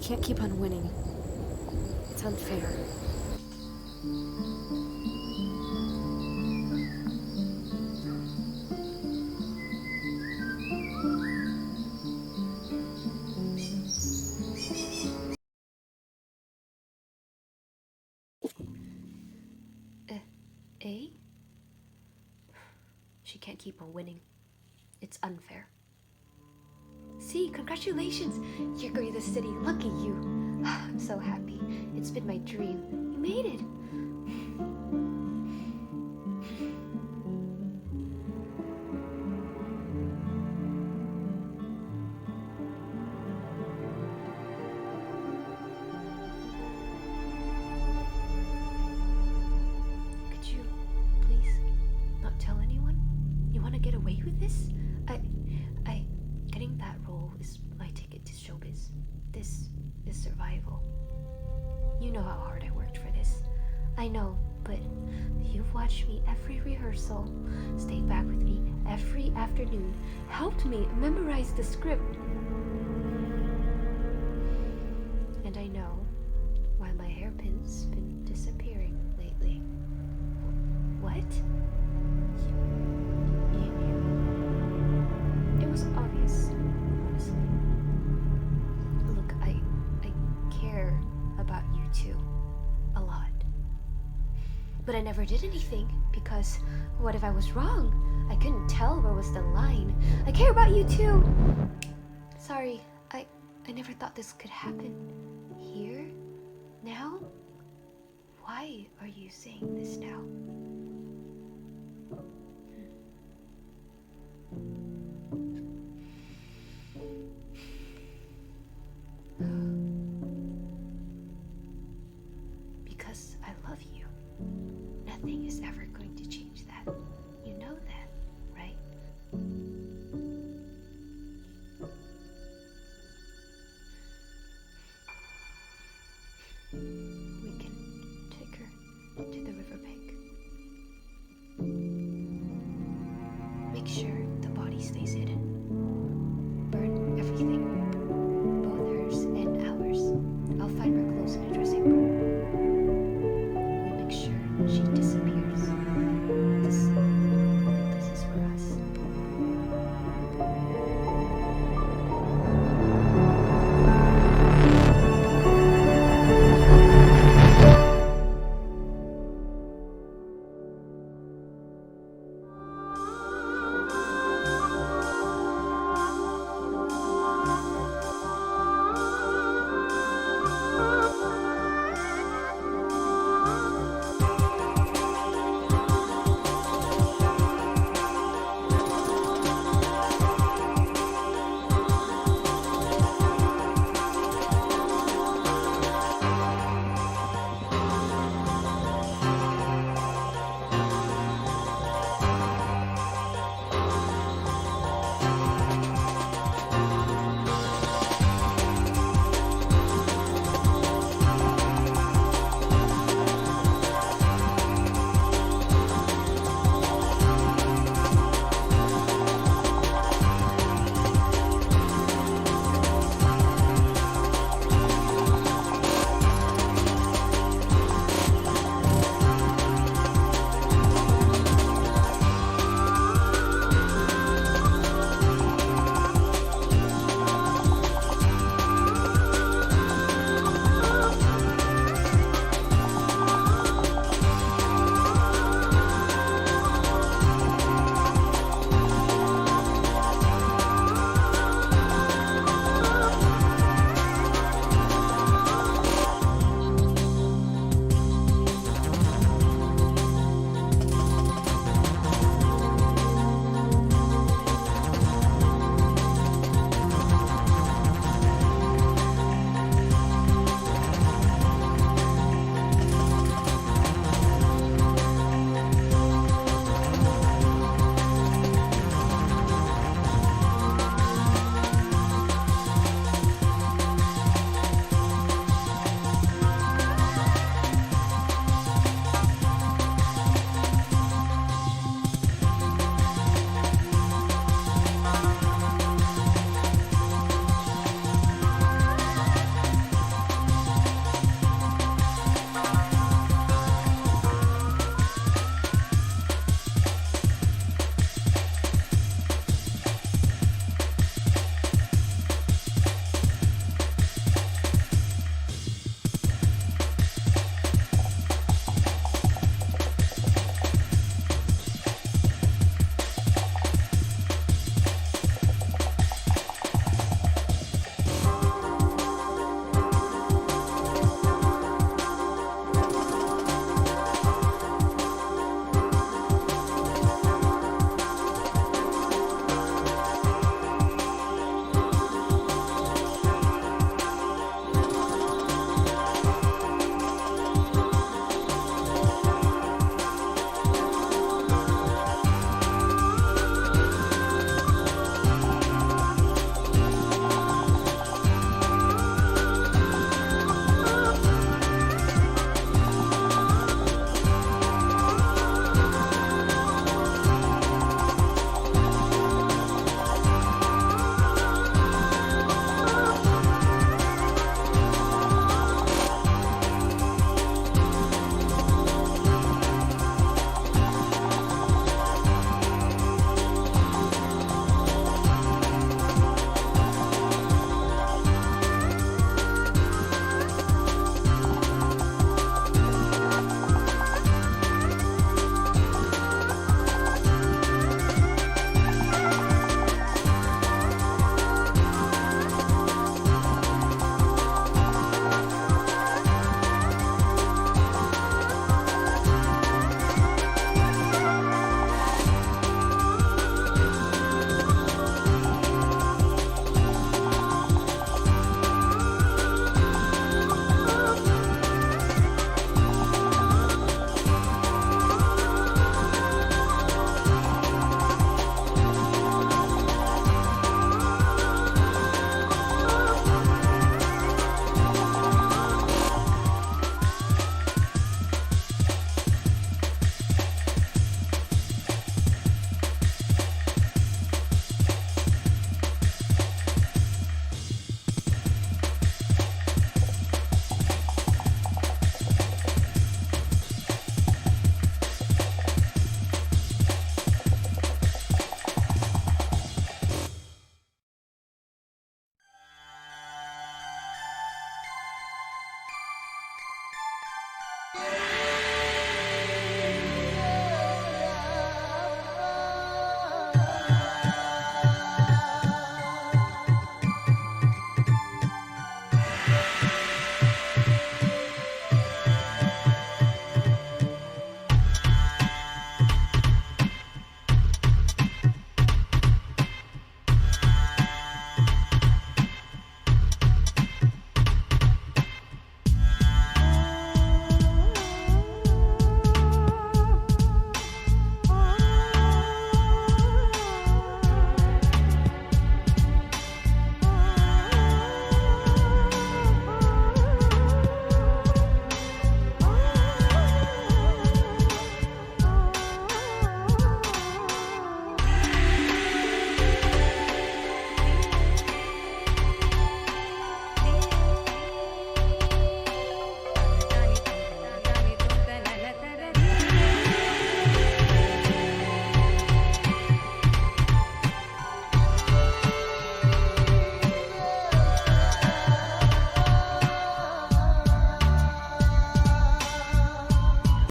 can't keep on winning. It's unfair. Eh? She can't keep on winning. It's unfair. See, congratulations! You're going to the city. Lucky you. I'm so happy. It's been my dream. You made it. Could you please not tell anyone? You want to get away with this? Getting that role is my ticket to showbiz. This is survival. You know how hard I worked for this. I know, but you've watched me every rehearsal, stayed back with me every afternoon, helped me memorize the script. And I know why my hairpin's been disappearing lately. What? You knew? It was obvious, honestly. Look, I care about you two a lot. But I never did anything because what if I was wrong? I couldn't tell where was the line. I care about you too. Sorry, I never thought this could happen. Here? Now? Why are you saying this now? Because I love you. Nothing is ever going to change that. You know that, right? We can take her to the riverbank. Make sure the body stays hidden.